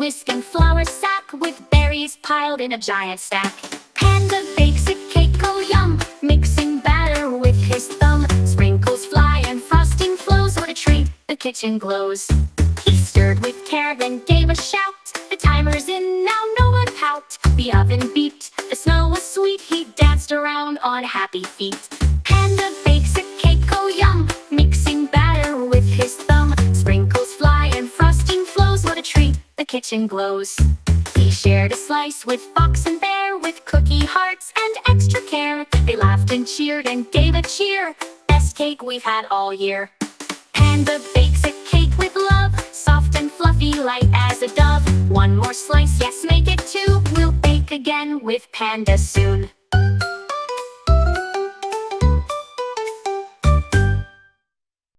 whisk and flour sack, with berries piled in a giant stack. Panda bakes a cake, oh yum, mixing batter with his thumb. Sprinkles fly and frosting flows, what a treat, the kitchen glows. He stirred with care, then gave a shout. The timer's in, now no one pout. The oven beeped, the snow was sweet. He danced around on happy feet. Panda bakes a cake, oh yum, mixing batter with his thumb. Sprinkles fly and frosting flows, what a treat, the kitchen glows. He shared a slice with Fox and Bear, with cookie hearts and extra care. They laughed and cheered and gave a cheer. Best cake we've had all year. Panda bakes a cake with love, soft and fluffy, light as a dove. One more slice, yes, make it two. We'll bake again with Panda soon.